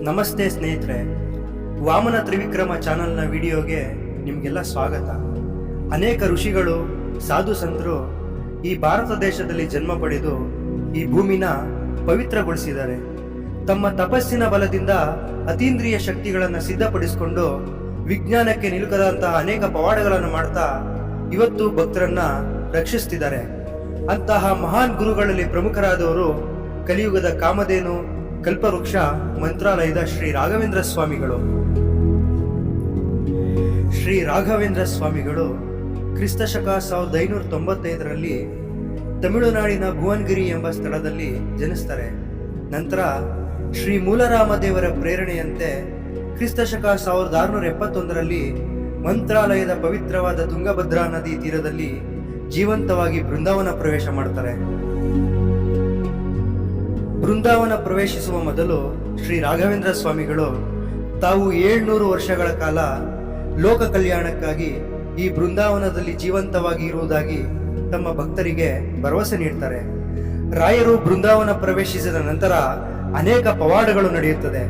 ನಮಸ್ತೆ ಸ್ನೇಹಿತರೆ, ವಾಮನ ತ್ರಿವಿಕ್ರಮ ಚಾನಲ್ನ ವಿಡಿಯೋಗೆ ನಿಮಗೆಲ್ಲ ಸ್ವಾಗತ. ಅನೇಕ ಋಷಿಗಳು, ಸಾಧು ಸಂತರು ಈ ಭಾರತ ದೇಶದಲ್ಲಿ ಜನ್ಮ ಪಡೆದು ಈ ಭೂಮಿನ ಪವಿತ್ರಗೊಳಿಸಿದ್ದಾರೆ. ತಮ್ಮ ತಪಸ್ಸಿನ ಬಲದಿಂದ ಅತೀಂದ್ರಿಯ ಶಕ್ತಿಗಳನ್ನು ಸಿದ್ಧಪಡಿಸಿಕೊಂಡು ವಿಜ್ಞಾನಕ್ಕೆ ನಿಲುಕದಂತಹ ಅನೇಕ ಪವಾಡಗಳನ್ನು ಮಾಡ್ತಾ ಇವತ್ತು ಭಕ್ತರನ್ನ ರಕ್ಷಿಸ್ತಿದ್ದಾರೆ. ಅಂತಹ ಮಹಾನ್ ಗುರುಗಳಲ್ಲಿ ಪ್ರಮುಖರಾದವರು ಕಲಿಯುಗದ ಕಾಮಧೇನು ಕಲ್ಪವೃಕ್ಷ ಮಂತ್ರಾಲಯದ ಶ್ರೀ ರಾಘವೇಂದ್ರ ಸ್ವಾಮಿಗಳು. ಶ್ರೀ ರಾಘವೇಂದ್ರ ಸ್ವಾಮಿಗಳು ಕ್ರಿಸ್ತಶಕ 1595ರಲ್ಲಿ ತಮಿಳುನಾಡಿನ ಭುವನಗಿರಿ ಎಂಬ ಸ್ಥಳದಲ್ಲಿ ಜನಿಸ್ತಾರೆ. ನಂತರ ಶ್ರೀ ಮೂಲರಾಮದೇವರ ಪ್ರೇರಣೆಯಂತೆ ಕ್ರಿಸ್ತಶಕ 1671ರಲ್ಲಿ ಮಂತ್ರಾಲಯದ ಪವಿತ್ರವಾದ ತುಂಗಭದ್ರಾ ನದಿ ತೀರದಲ್ಲಿ ಜೀವಂತವಾಗಿ ಬೃಂದಾವನ ಪ್ರವೇಶ ಮಾಡ್ತಾರೆ. ಬೃಂದಾವನ ಪ್ರವೇಶಿಸುವ ಮೊದಲು ಶ್ರೀ ರಾಘವೇಂದ್ರ ಸ್ವಾಮಿಗಳು ತಾವು 700 ವರ್ಷಗಳ ಕಾಲ ಲೋಕ ಕಲ್ಯಾಣಕ್ಕಾಗಿ ಈ ಬೃಂದಾವನದಲ್ಲಿ ಜೀವಂತವಾಗಿ ಇರುವುದಾಗಿ ತಮ್ಮ ಭಕ್ತರಿಗೆ ಭರವಸೆ ನೀಡ್ತಾರೆ. ರಾಯರು ಬೃಂದಾವನ ಪ್ರವೇಶಿಸಿದ ನಂತರ ಅನೇಕ ಪವಾಡಗಳು ನಡೆಯುತ್ತದೆ.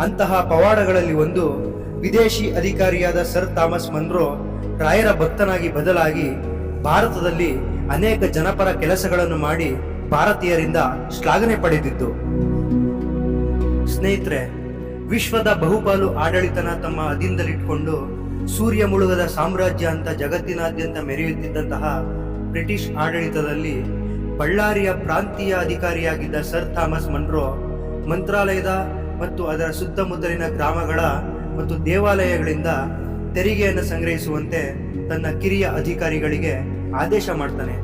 ಅಂತಹ ಪವಾಡಗಳಲ್ಲಿ ಒಂದು, ವಿದೇಶಿ ಅಧಿಕಾರಿಯಾದ ಸರ್ ಥಾಮಸ್ ಮನ್ರೋ ರಾಯರ ಭಕ್ತನಾಗಿ ಬದಲಾಗಿ ಭಾರತದಲ್ಲಿ ಅನೇಕ ಜನಪರ ಕೆಲಸಗಳನ್ನು ಮಾಡಿ ಭಾರತೀಯರಿಂದ ಶ್ಲಾಘನೆ ಪಡೆದಿದ್ದು. ಸ್ನೇಹಿತರೆ, ವಿಶ್ವದ ಬಹುಪಾಲು ಆಡಳಿತನ ತಮ್ಮ ಅಧೀನದಲ್ಲಿಟ್ಟುಕೊಂಡು ಸೂರ್ಯ ಮುಳುಗದ ಸಾಮ್ರಾಜ್ಯ ಅಂತ ಜಗತ್ತಿನಾದ್ಯಂತ ಮೆರೆಯುತ್ತಿದ್ದಂತಹ ಬ್ರಿಟಿಷ್ ಆಡಳಿತದಲ್ಲಿ ಬಳ್ಳಾರಿಯ ಪ್ರಾಂತೀಯ ಅಧಿಕಾರಿಯಾಗಿದ್ದ ಸರ್ ಥಾಮಸ್ ಮನ್ರೋ ಮಂತ್ರಾಲಯದ ಮತ್ತು ಅದರ ಸುತ್ತಮುತ್ತಲಿನ ಗ್ರಾಮಗಳ ಮತ್ತು ದೇವಾಲಯಗಳಿಂದ ತೆರಿಗೆಯನ್ನು ಸಂಗ್ರಹಿಸುವಂತೆ ತನ್ನ ಕಿರಿಯ ಅಧಿಕಾರಿಗಳಿಗೆ ಆದೇಶ ಮಾಡ್ತಾನೆ.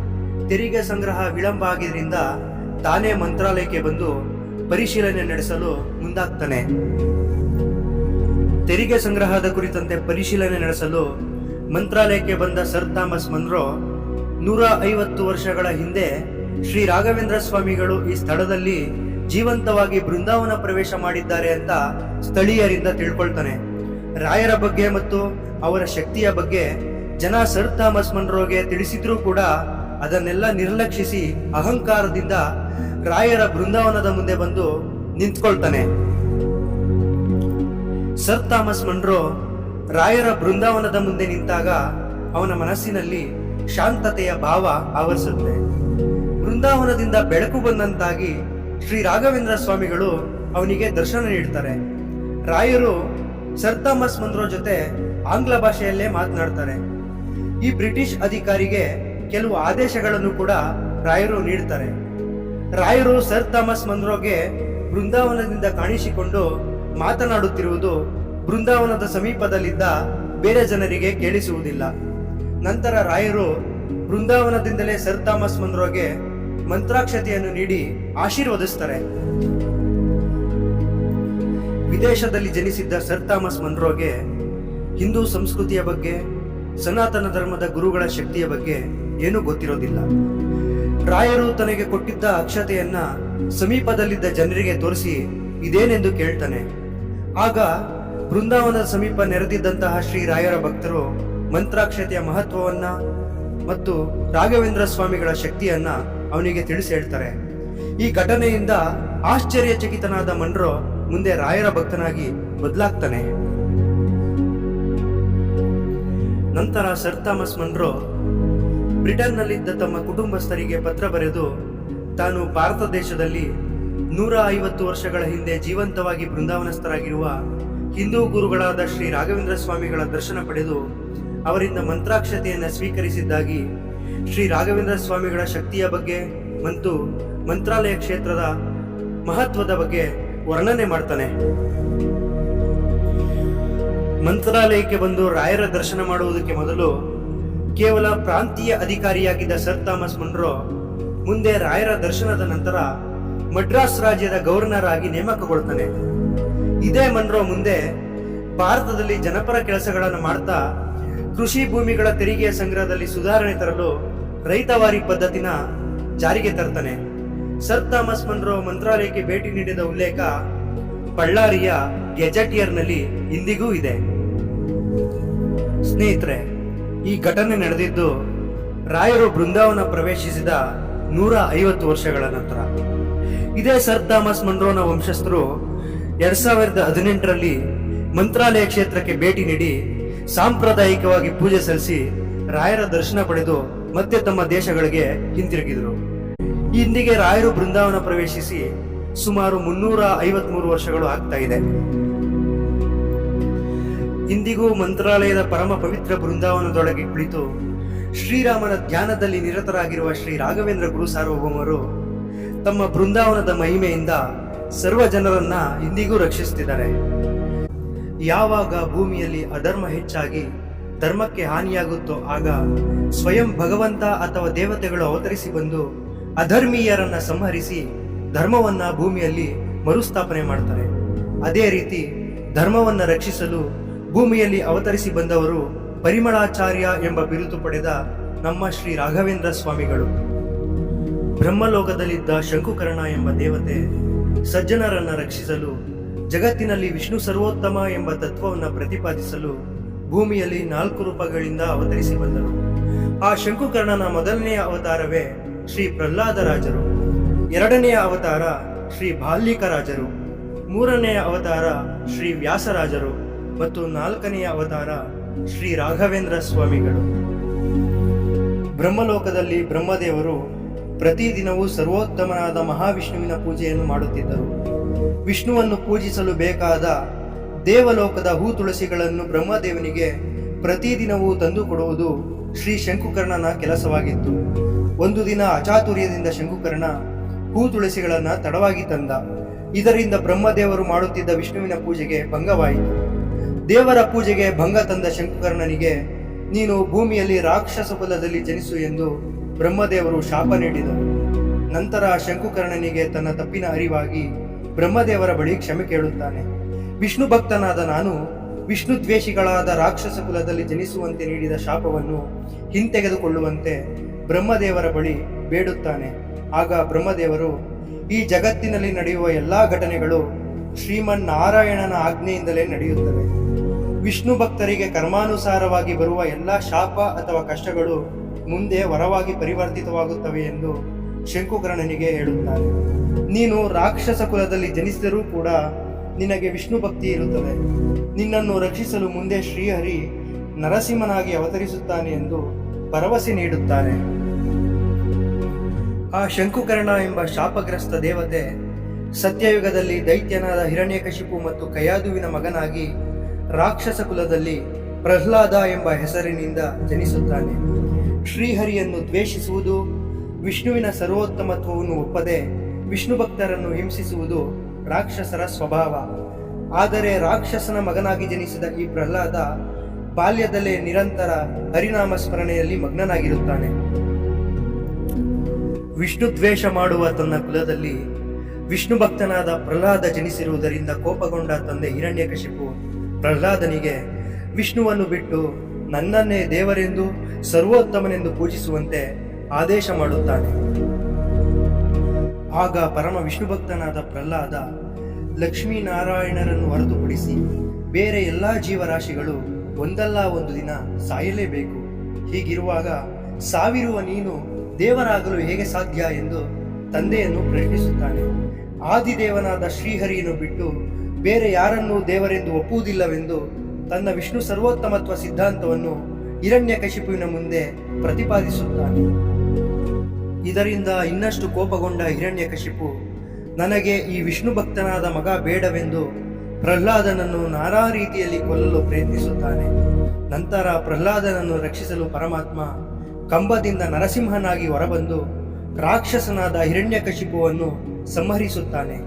ತೆರಿಗೆ ಸಂಗ್ರಹ ವಿಳಂಬ ಆಗಿದ್ರಿಂದ ತಾನೇ ಮಂತ್ರಾಲಯಕ್ಕೆ ಬಂದು ಪರಿಶೀಲನೆ ನಡೆಸಲು ಮುಂದಾಗ್ತಾನೆ. ತೆರಿಗೆ ಸಂಗ್ರಹದ ಕುರಿತಂತೆ ಪರಿಶೀಲನೆ ನಡೆಸಲು ಮಂತ್ರಾಲಯಕ್ಕೆ ಬಂದ ಸರ್ ಥಾಮಸ್ ಮನ್ರೋ 150 ವರ್ಷಗಳ ಹಿಂದೆ ಶ್ರೀ ರಾಘವೇಂದ್ರ ಸ್ವಾಮಿಗಳು ಈ ಸ್ಥಳದಲ್ಲಿ ಜೀವಂತವಾಗಿ ಬೃಂದಾವನ ಪ್ರವೇಶ ಮಾಡಿದ್ದಾರೆ ಅಂತ ಸ್ಥಳೀಯರಿಂದ ತಿಳ್ಕೊಳ್ತಾನೆ. ರಾಯರ ಬಗ್ಗೆ ಮತ್ತು ಅವರ ಶಕ್ತಿಯ ಬಗ್ಗೆ ಜನ ಸರ್ ಥಾಮಸ್ ಮನ್ರೋಗೆ ತಿಳಿಸಿದ್ರೂ ಕೂಡ ಅದನ್ನೆಲ್ಲ ನಿರ್ಲಕ್ಷಿಸಿ ಅಹಂಕಾರದಿಂದ ರಾಯರ ಬೃಂದಾವನದ ಮುಂದೆ ಬಂದು ನಿಂತ್ಕೊಳ್ತಾನೆ. ಸರ್ ಥಾಮಸ್ ಮನ್ರೋ ರಾಯರ ಬೃಂದಾವನದ ಮುಂದೆ ನಿಂತಾಗ ಅವನ ಮನಸ್ಸಿನಲ್ಲಿ ಶಾಂತತೆಯ ಭಾವ ಆವರಿಸುತ್ತೆ. ಬೃಂದಾವನದಿಂದ ಬೆಳಕು ಬಂದಂತಾಗಿ ಶ್ರೀ ರಾಘವೇಂದ್ರ ಸ್ವಾಮಿಗಳು ಅವನಿಗೆ ದರ್ಶನ ನೀಡ್ತಾರೆ. ರಾಯರು ಸರ್ ಥಾಮಸ್ ಮನ್ರೋ ಜೊತೆ ಆಂಗ್ಲ ಭಾಷೆಯಲ್ಲೇ ಮಾತನಾಡ್ತಾರೆ. ಈ ಬ್ರಿಟಿಷ್ ಅಧಿಕಾರಿಗೆ ಕೆಲವು ಆದೇಶಗಳನ್ನು ಕೂಡ ರಾಯರು ನೀಡ್ತಾರೆ. ರಾಯರು ಸರ್ ಥಾಮಸ್ ಮನ್ರೋಗೆ ಬೃಂದಾವನದಿಂದ ಕಾಣಿಸಿಕೊಂಡು ಮಾತನಾಡುತ್ತಿರುವುದು ಬೃಂದಾವನದ ಸಮೀಪದಲ್ಲಿದ್ದ ಬೇರೆ ಜನರಿಗೆ ಕೇಳಿಸುವುದಿಲ್ಲ. ನಂತರ ರಾಯರು ಬೃಂದಾವನದಿಂದಲೇ ಸರ್ ಥಾಮಸ್ ಮನ್ರೋಗೆ ಮಂತ್ರಾಕ್ಷತೆಯನ್ನು ನೀಡಿ ಆಶೀರ್ವದಿಸ್ತಾರೆ. ವಿದೇಶದಲ್ಲಿ ಜನಿಸಿದ್ದ ಸರ್ ಥಾಮಸ್ ಮನ್ರೋಗೆ ಹಿಂದೂ ಸಂಸ್ಕೃತಿಯ ಬಗ್ಗೆ, ಸನಾತನ ಧರ್ಮದ ಗುರುಗಳ ಶಕ್ತಿಯ ಬಗ್ಗೆ ಏನೂ ಗೊತ್ತಿರೋದಿಲ್ಲ. ರಾಯರು ತನಗೆ ಕೊಟ್ಟಿದ್ದ ಅಕ್ಷತೆಯನ್ನ ಸಮೀಪದಲ್ಲಿದ್ದ ಜನರಿಗೆ ತೋರಿಸಿ ಇದೇನೆಂದು ಕೇಳ್ತಾನೆ. ಆಗ ಬೃಂದಾವನದ ಸಮೀಪ ನೆರೆದಿದ್ದಂತಹ ಶ್ರೀ ರಾಯರ ಭಕ್ತರು ಮಂತ್ರಾಕ್ಷತೆಯ ಮಹತ್ವವನ್ನ ಮತ್ತು ರಾಘವೇಂದ್ರ ಸ್ವಾಮಿಗಳ ಶಕ್ತಿಯನ್ನ ಅವನಿಗೆ ತಿಳಿಸಿ ಹೇಳ್ತಾರೆ. ಈ ಘಟನೆಯಿಂದ ಆಶ್ಚರ್ಯಚಕಿತನಾದ ಮನ್ರೋ ಮುಂದೆ ರಾಯರ ಭಕ್ತನಾಗಿ ಬದಲಾಗ್ತಾನೆ. ನಂತರ ಸರ್ ಥಾಮಸ್ ಮನ್ರೋ ಬ್ರಿಟನ್ನಲ್ಲಿದ್ದ ತಮ್ಮ ಕುಟುಂಬಸ್ಥರಿಗೆ ಪತ್ರ ಬರೆದು ತಾನು ಭಾರತ ದೇಶದಲ್ಲಿ 150 ವರ್ಷಗಳ ಹಿಂದೆ ಜೀವಂತವಾಗಿ ಬೃಂದಾವನಸ್ಥರಾಗಿರುವ ಹಿಂದೂ ಗುರುಗಳಾದ ಶ್ರೀ ರಾಘವೇಂದ್ರ ಸ್ವಾಮಿಗಳ ದರ್ಶನ ಪಡೆದು ಅವರಿಂದ ಮಂತ್ರಾಕ್ಷತೆಯನ್ನು ಸ್ವೀಕರಿಸಿದ್ದಾಗಿ, ಶ್ರೀ ರಾಘವೇಂದ್ರ ಸ್ವಾಮಿಗಳ ಶಕ್ತಿಯ ಬಗ್ಗೆ ಮತ್ತು ಮಂತ್ರಾಲಯ ಕ್ಷೇತ್ರದ ಮಹತ್ವದ ಬಗ್ಗೆ ವರ್ಣನೆ ಮಾಡ್ತಾನೆ. ಮಂತ್ರಾಲಯಕ್ಕೆ ಬಂದು ರಾಯರ ದರ್ಶನ ಮಾಡುವುದಕ್ಕೆ ಮೊದಲು ಕೇವಲ ಪ್ರಾಂತೀಯ ಅಧಿಕಾರಿಯಾಗಿದ್ದ ಸರ್ ಥಾಮಸ್ ಮನ್ರೋ ಮುಂದೆ ರಾಯರ ದರ್ಶನದ ನಂತರ ಮಡ್ರಾಸ್ ರಾಜ್ಯದ ಗವರ್ನರ್ ಆಗಿ ನೇಮಕಗೊಳ್ತಾನೆ. ಇದೇ ಮನ್ರೋ ಮುಂದೆ ಭಾರತದಲ್ಲಿ ಜನಪರ ಕೆಲಸಗಳನ್ನು ಮಾಡ್ತಾ ಕೃಷಿ ಭೂಮಿಗಳ ತೆರಿಗೆಯ ಸಂಗ್ರಹದಲ್ಲಿ ಸುಧಾರಣೆ ತರಲು ರೈತವಾರಿ ಪದ್ಧತಿನ ಜಾರಿಗೆ ತರ್ತಾನೆ. ಸರ್ ಥಾಮಸ್ ಮನ್ರೋ ಮಂತ್ರಾಲಯಕ್ಕೆ ಭೇಟಿ ನೀಡಿದ ಉಲ್ಲೇಖ ಬಳ್ಳಾರಿಯ ಗೆಜೆಟಿಯರ್ನಲ್ಲಿ ಇಂದಿಗೂ ಇದೆ. ಸ್ನೇಹಿತರೆ, ಈ ಘಟನೆ ನಡೆದಿದ್ದು ರಾಯರು ಬೃಂದಾವನ ಪ್ರವೇಶಿಸಿದ 150 ವರ್ಷಗಳ ನಂತರ. ಇದೇ ಸರ್ ಥಾಮಸ್ ಮನ್ರೋನ ವಂಶಸ್ಥರು 2018ರಲ್ಲಿ ಮಂತ್ರಾಲಯ ಕ್ಷೇತ್ರಕ್ಕೆ ಭೇಟಿ ನೀಡಿ ಸಾಂಪ್ರದಾಯಿಕವಾಗಿ ಪೂಜೆ ಸಲ್ಲಿಸಿ ರಾಯರ ದರ್ಶನ ಪಡೆದು ಮತ್ತೆ ತಮ್ಮ ದೇಶಗಳಿಗೆ ಹಿಂತಿರುಗಿದರು. ಇಂದಿಗೆ ರಾಯರು ಬೃಂದಾವನ ಪ್ರವೇಶಿಸಿ ಸುಮಾರು 353 ವರ್ಷಗಳು ಆಗ್ತಾ ಇದೆ. ಇಂದಿಗೂ ಮಂತ್ರಾಲಯದ ಪರಮ ಪವಿತ್ರ ಬೃಂದಾವನದೊಳಗೆ ಕುಳಿತು ಶ್ರೀರಾಮನ ಧ್ಯಾನದಲ್ಲಿ ನಿರತರಾಗಿರುವ ಶ್ರೀ ರಾಘವೇಂದ್ರ ಗುರು ಸಾರ್ವಭೌಮರು ತಮ್ಮ ಬೃಂದಾವನದ ಮಹಿಮೆಯಿಂದ ಸರ್ವ ಜನರನ್ನ ಇಂದಿಗೂ ರಕ್ಷಿಸುತ್ತಿದ್ದಾರೆ. ಯಾವಾಗ ಭೂಮಿಯಲ್ಲಿ ಅಧರ್ಮ ಹೆಚ್ಚಾಗಿ ಧರ್ಮಕ್ಕೆ ಹಾನಿಯಾಗುತ್ತೋ ಆಗ ಸ್ವಯಂ ಭಗವಂತ ಅಥವಾ ದೇವತೆಗಳು ಅವತರಿಸಿ ಬಂದು ಅಧರ್ಮೀಯರನ್ನ ಸಂಹರಿಸಿ ಧರ್ಮವನ್ನ ಭೂಮಿಯಲ್ಲಿ ಮರುಸ್ಥಾಪನೆ ಮಾಡ್ತಾರೆ. ಅದೇ ರೀತಿ ಧರ್ಮವನ್ನ ರಕ್ಷಿಸಲು ಭೂಮಿಯಲ್ಲಿ ಅವತರಿಸಿ ಬಂದವರು ಪರಿಮಳಾಚಾರ್ಯ ಎಂಬ ಬಿರುದು ಪಡೆದ ನಮ್ಮ ಶ್ರೀ ರಾಘವೇಂದ್ರ ಸ್ವಾಮಿಗಳು. ಬ್ರಹ್ಮಲೋಕದಲ್ಲಿದ್ದ ಶಂಕುಕರ್ಣ ಎಂಬ ದೇವತೆ ಸಜ್ಜನರನ್ನ ರಕ್ಷಿಸಲು ಜಗತ್ತಿನಲ್ಲಿ ವಿಷ್ಣು ಸರ್ವೋತ್ತಮ ಎಂಬ ತತ್ವವನ್ನು ಪ್ರತಿಪಾದಿಸಲು ಭೂಮಿಯಲ್ಲಿ 4 ರೂಪಗಳಿಂದ ಅವತರಿಸಿ ಬಂದರು. ಆ ಶಂಕುಕರ್ಣನ ಮೊದಲನೆಯ ಅವತಾರವೇ ಶ್ರೀ ಪ್ರಹ್ಲಾದರಾಜರು, ಎರಡನೆಯ ಅವತಾರ ಶ್ರೀ ಭಾಲ್ಯಕರಾಜರು, ಮೂರನೆಯ ಅವತಾರ ಶ್ರೀ ವ್ಯಾಸರಾಜರು ಮತ್ತು 4ನೆಯ ಅವತಾರ ಶ್ರೀ ರಾಘವೇಂದ್ರ ಸ್ವಾಮಿಗಳು. ಬ್ರಹ್ಮಲೋಕದಲ್ಲಿ ಬ್ರಹ್ಮದೇವರು ಪ್ರತಿದಿನವೂ ಸರ್ವೋತ್ತಮನಾದ ಮಹಾವಿಷ್ಣುವಿನ ಪೂಜೆಯನ್ನು ಮಾಡುತ್ತಿದ್ದರು. ವಿಷ್ಣುವನ್ನು ಪೂಜಿಸಲು ಬೇಕಾದ ದೇವಲೋಕದ ಹೂ ತುಳಸಿಗಳನ್ನು ಬ್ರಹ್ಮದೇವನಿಗೆ ಪ್ರತಿದಿನವೂ ತಂದುಕೊಡುವುದು ಶ್ರೀ ಶಂಕುಕರ್ಣನ ಕೆಲಸವಾಗಿತ್ತು. ಒಂದು ದಿನ ಅಚಾತುರ್ಯದಿಂದ ಶಂಕುಕರ್ಣ ಹೂ ತುಳಸಿಗಳನ್ನ ತಡವಾಗಿ ತಂದ. ಇದರಿಂದ ಬ್ರಹ್ಮದೇವರು ಮಾಡುತ್ತಿದ್ದ ವಿಷ್ಣುವಿನ ಪೂಜೆಗೆ ಭಂಗವಾಯಿತು. ದೇವರ ಪೂಜೆಗೆ ಭಂಗ ತಂದ ಶಂಕುಕರ್ಣನಿಗೆ ನೀನು ಭೂಮಿಯಲ್ಲಿ ರಾಕ್ಷಸ ಕುಲದಲ್ಲಿ ಜನಿಸು ಎಂದು ಬ್ರಹ್ಮದೇವರು ಶಾಪ ನೀಡಿದರು. ನಂತರ ಶಂಕುಕರ್ಣನಿಗೆ ತನ್ನ ತಪ್ಪಿನ ಅರಿವಾಗಿ ಬ್ರಹ್ಮದೇವರ ಬಳಿ ಕ್ಷಮೆ ಕೇಳುತ್ತಾನೆ. ವಿಷ್ಣು ಭಕ್ತನಾದ ನಾನು ವಿಷ್ಣು ದ್ವೇಷಿಗಳಾದ ರಾಕ್ಷಸ ಕುಲದಲ್ಲಿ ಜನಿಸುವಂತೆ ನೀಡಿದ ಶಾಪವನ್ನು ಹಿಂತೆಗೆದುಕೊಳ್ಳುವಂತೆ ಬ್ರಹ್ಮದೇವರ ಬಳಿ ಬೇಡುತ್ತಾನೆ. ಆಗ ಬ್ರಹ್ಮದೇವರು ಈ ಜಗತ್ತಿನಲ್ಲಿ ನಡೆಯುವ ಎಲ್ಲಾ ಘಟನೆಗಳು ಶ್ರೀಮನ್ನಾರಾಯಣನ ಆಜ್ಞೆಯಿಂದಲೇ ನಡೆಯುತ್ತವೆ. ವಿಷ್ಣು ಭಕ್ತರಿಗೆ ಕರ್ಮಾನುಸಾರವಾಗಿ ಬರುವ ಎಲ್ಲಾ ಶಾಪ ಅಥವಾ ಕಷ್ಟಗಳು ಮುಂದೆ ವರವಾಗಿ ಪರಿವರ್ತಿತವಾಗುತ್ತವೆ ಎಂದು ಶಂಕುಕರ್ಣನಿಗೆ ಹೇಳುತ್ತಾರೆ. ನೀನು ರಾಕ್ಷಸ ಕುಲದಲ್ಲಿ ಜನಿಸಿದರೂ ಕೂಡ ನಿನಗೆ ವಿಷ್ಣು ಭಕ್ತಿ ಇರುತ್ತದೆ. ನಿನ್ನನ್ನು ರಕ್ಷಿಸಲು ಮುಂದೆ ಶ್ರೀಹರಿ ನರಸಿಂಹನಾಗಿ ಅವತರಿಸುತ್ತಾನೆ ಎಂದು ಭರವಸೆ ನೀಡುತ್ತಾರೆ. ಆ ಶಂಕುಕರ್ಣ ಎಂಬ ಶಾಪಗ್ರಸ್ತ ದೇವತೆ ಸತ್ಯಯುಗದಲ್ಲಿ ದೈತ್ಯನಾದ ಹಿರಣ್ಯಕಶಿಪು ಮತ್ತು ಕಯಾದುವಿನ ಮಗನಾಗಿ ರಾಕ್ಷಸ ಕುಲದಲ್ಲಿ ಪ್ರಹ್ಲಾದ ಎಂಬ ಹೆಸರಿನಿಂದ ಜನಿಸುತ್ತಾನೆ. ಶ್ರೀಹರಿಯನ್ನು ದ್ವೇಷಿಸುವುದು, ವಿಷ್ಣುವಿನ ಸರ್ವೋತ್ತಮತ್ವವನ್ನು ಒಪ್ಪದೆ ವಿಷ್ಣು ಭಕ್ತರನ್ನು ಹಿಂಸಿಸುವುದು ರಾಕ್ಷಸರ ಸ್ವಭಾವ. ಆದರೆ ರಾಕ್ಷಸನ ಮಗನಾಗಿ ಜನಿಸಿದ ಈ ಪ್ರಹ್ಲಾದ ಬಾಲ್ಯದಲ್ಲೇ ನಿರಂತರ ಹರಿನಾಮ ಸ್ಮರಣೆಯಲ್ಲಿ ಮಗ್ನನಾಗಿರುತ್ತಾನೆ. ವಿಷ್ಣು ದ್ವೇಷ ಮಾಡುವ ತನ್ನ ಕುಲದಲ್ಲಿ ವಿಷ್ಣು ಭಕ್ತನಾದ ಪ್ರಹ್ಲಾದ ಜನಿಸಿರುವುದರಿಂದ ಕೋಪಗೊಂಡ ತಂದೆ ಹಿರಣ್ಯಕಶಿಪು ಪ್ರಹ್ಲಾದನಿಗೆ ವಿಷ್ಣುವನ್ನು ಬಿಟ್ಟು ನನ್ನನ್ನೇ ದೇವರೆಂದು ಸರ್ವೋತ್ತಮನೆಂದು ಪೂಜಿಸುವಂತೆ ಆದೇಶ ಮಾಡುತ್ತಾನೆ. ಆಗ ಪರಮ ವಿಷ್ಣು ಭಕ್ತನಾದ ಪ್ರಹ್ಲಾದ ಲಕ್ಷ್ಮೀನಾರಾಯಣರನ್ನು ಹೊರತುಪಡಿಸಿ ಬೇರೆ ಎಲ್ಲಾ ಜೀವರಾಶಿಗಳು ಒಂದಲ್ಲ ಒಂದು ದಿನ ಸಾಯಲೇಬೇಕು. ಹೀಗಿರುವಾಗ ಸಾವಿರುವ ನೀನು ದೇವರಾಗಲು ಹೇಗೆ ಸಾಧ್ಯ ಎಂದು ತಂದೆಯನ್ನು ಪ್ರಶ್ನಿಸುತ್ತಾನೆ. ಆದಿದೇವನಾದ ಶ್ರೀಹರಿಯನ್ನು ಬಿಟ್ಟು ಬೇರೆ ಯಾರನ್ನೂ ದೇವರೆಂದು ಒಪ್ಪುವುದಿಲ್ಲವೆಂದು ತನ್ನ ವಿಷ್ಣು ಸರ್ವೋತ್ತಮತ್ವ ಸಿದ್ಧಾಂತವನ್ನು ಹಿರಣ್ಯಕಶಿಪುವಿನ ಮುಂದೆ ಪ್ರತಿಪಾದಿಸುತ್ತಾನೆ. ಇದರಿಂದ ಇನ್ನಷ್ಟು ಕೋಪಗೊಂಡ ಹಿರಣ್ಯಕಶಿಪು ನನಗೆ ಈ ವಿಷ್ಣು ಭಕ್ತನಾದ ಮಗ ಬೇಡವೆಂದು ಪ್ರಹ್ಲಾದನನ್ನು ನಾನಾ ರೀತಿಯಲ್ಲಿ ಕೊಲ್ಲಲು ಪ್ರಯತ್ನಿಸುತ್ತಾನೆ. ನಂತರ ಪ್ರಹ್ಲಾದನನ್ನು ರಕ್ಷಿಸಲು ಪರಮಾತ್ಮ ಕಂಬದಿಂದ ನರಸಿಂಹನಾಗಿ ಹೊರಬಂದು ರಾಕ್ಷಸನಾದ ಹಿರಣ್ಯಕಶಿಪುವನ್ನು ಸಂಹರಿಸುತ್ತಾನೆ.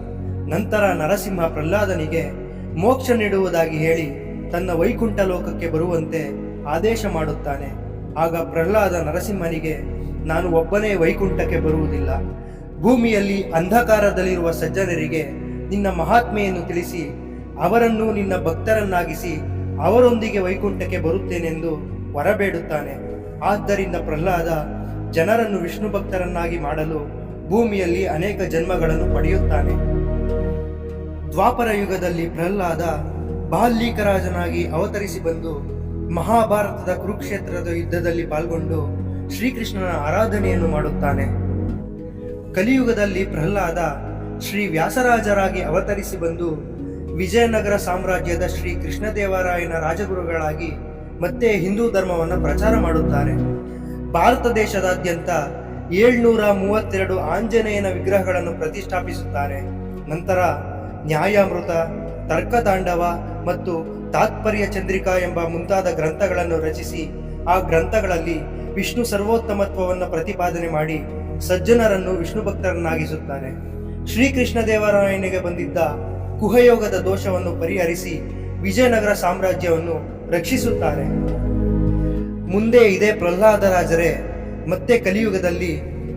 ನಂತರ ನರಸಿಂಹ ಪ್ರಹ್ಲಾದನಿಗೆ ಮೋಕ್ಷ ನೀಡುವುದಾಗಿ ಹೇಳಿ ತನ್ನ ವೈಕುಂಠ ಲೋಕಕ್ಕೆ ಬರುವಂತೆ ಆದೇಶ ಮಾಡುತ್ತಾನೆ. ಆಗ ಪ್ರಹ್ಲಾದ ನರಸಿಂಹನಿಗೆ ನಾನು ಒಬ್ಬನೇ ವೈಕುಂಠಕ್ಕೆ ಬರುವುದಿಲ್ಲ, ಭೂಮಿಯಲ್ಲಿ ಅಂಧಕಾರದಲ್ಲಿರುವ ಸಜ್ಜನರಿಗೆ ನಿನ್ನ ಮಹಾತ್ಮೆಯನ್ನು ತಿಳಿಸಿ ಅವರನ್ನು ನಿನ್ನ ಭಕ್ತರನ್ನಾಗಿಸಿ ಅವರೊಂದಿಗೆ ವೈಕುಂಠಕ್ಕೆ ಬರುತ್ತೇನೆಂದು ಹೊರಬೇಡುತ್ತಾನೆ. ಆದ್ದರಿಂದ ಪ್ರಹ್ಲಾದ ಜನರನ್ನು ವಿಷ್ಣು ಭಕ್ತರನ್ನಾಗಿ ಮಾಡಲು ಭೂಮಿಯಲ್ಲಿ ಅನೇಕ ಜನ್ಮಗಳನ್ನು ಪಡೆಯುತ್ತಾನೆ. ದ್ವಾಪರ ಯುಗದಲ್ಲಿ ಪ್ರಹ್ಲಾದ ಬಾಲ್ಯಕರಾಜನಾಗಿ ಅವತರಿಸಿ ಬಂದು ಮಹಾಭಾರತದ ಕುರುಕ್ಷೇತ್ರದ ಯುದ್ಧದಲ್ಲಿ ಪಾಲ್ಗೊಂಡು ಶ್ರೀಕೃಷ್ಣನ ಆರಾಧನೆಯನ್ನು ಮಾಡುತ್ತಾನೆ. ಕಲಿಯುಗದಲ್ಲಿ ಪ್ರಹ್ಲಾದ ಶ್ರೀ ವ್ಯಾಸರಾಜರಾಗಿ ಅವತರಿಸಿ ಬಂದು ವಿಜಯನಗರ ಸಾಮ್ರಾಜ್ಯದ ಶ್ರೀ ಕೃಷ್ಣದೇವರಾಯನ ರಾಜಗುರುಗಳಾಗಿ ಮತ್ತೆ ಹಿಂದೂ ಧರ್ಮವನ್ನು ಪ್ರಚಾರ ಮಾಡುತ್ತಾರೆ. ಭಾರತ ದೇಶದಾದ್ಯಂತ 732 ಆಂಜನೇಯನ ವಿಗ್ರಹಗಳನ್ನು ಪ್ರತಿಷ್ಠಾಪಿಸುತ್ತಾರೆ. ನಂತರ ನ್ಯಾಯಾಮೃತ, ತರ್ಕತಾಂಡವ ಮತ್ತು ತಾತ್ಪರ್ಯ ಚಂದ್ರಿಕಾ ಎಂಬ ಮುಂತಾದ ಗ್ರಂಥಗಳನ್ನು ರಚಿಸಿ ಆ ಗ್ರಂಥಗಳಲ್ಲಿ ವಿಷ್ಣು ಸರ್ವೋತ್ತಮತ್ವವನ್ನು ಪ್ರತಿಪಾದನೆ ಮಾಡಿ ಸಜ್ಜನರನ್ನು ವಿಷ್ಣು ಭಕ್ತರನ್ನಾಗಿಸುತ್ತಾನೆ. ಶ್ರೀಕೃಷ್ಣದೇವರಾಯನಿಗೆ ಬಂದಿದ್ದ ಕುಹಯೋಗದ ದೋಷವನ್ನು ಪರಿಹರಿಸಿ ವಿಜಯನಗರ ಸಾಮ್ರಾಜ್ಯವನ್ನು ರಕ್ಷಿಸುತ್ತಾರೆ. ಮುಂದೆ ಇದೇ ಪ್ರಹ್ಲಾದರಾಜರೇ ಮತ್ತೆ ಕಲಿಯುಗದಲ್ಲಿ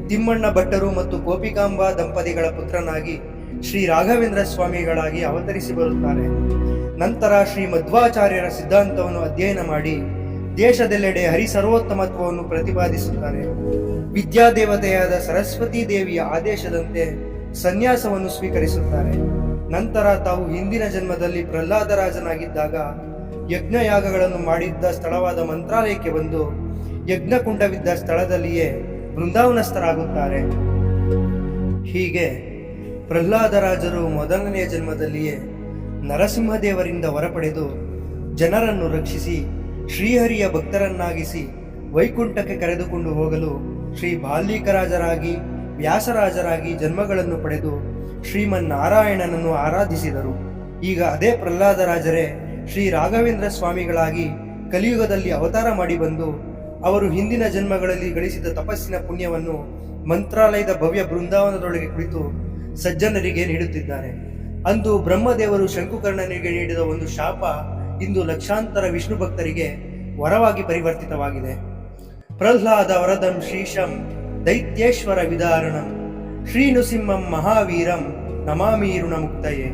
ತಿಮ್ಮಣ್ಣ ಭಟ್ಟರು ಮತ್ತು ಗೋಪಿಕಾಂಬಾ ದಂಪತಿಗಳ ಪುತ್ರನಾಗಿ ಶ್ರೀ ರಾಘವೇಂದ್ರ ಸ್ವಾಮಿಗಳಾಗಿ ಅವತರಿಸಿ ಬರುತ್ತಾರೆ. ನಂತರ ಶ್ರೀ ಮಧ್ವಾಚಾರ್ಯರ ಸಿದ್ಧಾಂತವನ್ನು ಅಧ್ಯಯನ ಮಾಡಿ ದೇಶದೆಲ್ಲೆಡೆ ಹರಿಸರ್ವೋತ್ತಮತ್ವವನ್ನು ಪ್ರತಿಪಾದಿಸುತ್ತಾರೆ. ವಿದ್ಯಾದೇವತೆಯಾದ ಸರಸ್ವತೀ ದೇವಿಯ ಆದೇಶದಂತೆ ಸನ್ಯಾಸವನ್ನು ಸ್ವೀಕರಿಸುತ್ತಾರೆ. ನಂತರ ತಾವು ಹಿಂದಿನ ಜನ್ಮದಲ್ಲಿ ಪ್ರಹ್ಲಾದರಾಜನಾಗಿದ್ದಾಗ ಯಜ್ಞಯಾಗಗಳನ್ನು ಮಾಡಿದ್ದ ಸ್ಥಳವಾದ ಮಂತ್ರಾಲಯಕ್ಕೆ ಬಂದು ಯಜ್ಞಕುಂಡವಿದ್ದ ಸ್ಥಳದಲ್ಲಿಯೇ ಬೃಂದಾವನಸ್ಥರಾಗುತ್ತಾರೆ. ಹೀಗೆ ಪ್ರಹ್ಲಾದರಾಜರು ಮೊದಲನೆಯ ಜನ್ಮದಲ್ಲಿಯೇ ನರಸಿಂಹದೇವರಿಂದ ಹೊರಪಡೆದು ಜನರನ್ನು ರಕ್ಷಿಸಿ ಶ್ರೀಹರಿಯ ಭಕ್ತರನ್ನಾಗಿಸಿ ವೈಕುಂಠಕ್ಕೆ ಕರೆದುಕೊಂಡು ಹೋಗಲು ಶ್ರೀ ಬಾಲ್ಮೀಕರಾಜರಾಗಿ ವ್ಯಾಸರಾಜರಾಗಿ ಜನ್ಮಗಳನ್ನು ಪಡೆದು ಶ್ರೀಮನ್ನಾರಾಯಣನನ್ನು ಆರಾಧಿಸಿದರು. ಈಗ ಅದೇ ಪ್ರಹ್ಲಾದರಾಜರೇ ಶ್ರೀ ರಾಘವೇಂದ್ರ ಸ್ವಾಮಿಗಳಾಗಿ ಕಲಿಯುಗದಲ್ಲಿ ಅವತಾರ ಮಾಡಿ ಬಂದು ಅವರು ಹಿಂದಿನ ಜನ್ಮಗಳಲ್ಲಿ ಗಳಿಸಿದ ತಪಸ್ಸಿನ ಪುಣ್ಯವನ್ನು ಮಂತ್ರಾಲಯದ ಭವ್ಯ ಬೃಂದಾವನದೊಳಗೆ ಕುಳಿತು ಸಜ್ಜನರಿಗೆ ನೀಡುತ್ತಿದ್ದಾರೆ. ಅಂದು ಬ್ರಹ್ಮದೇವರು ಶಂಕುಕರ್ಣನಿಗೆ ನೀಡಿದ ಒಂದು ಶಾಪ ಇಂದು ಲಕ್ಷಾಂತರ ವಿಷ್ಣು ಭಕ್ತರಿಗೆ ವರವಾಗಿ ಪರಿವರ್ತಿತವಾಗಿದೆ. ಪ್ರಹ್ಲಾದ ವರದಂ ಶ್ರೀಶಂ ದೈತ್ಯೇಶ್ವರ ವಿದಾರಣಂ ಶ್ರೀ ನೃಸಿಂಹಂ ಮಹಾವೀರಂ ನಮಾಮಿ ಋಣಮುಕ್ತಯೇ.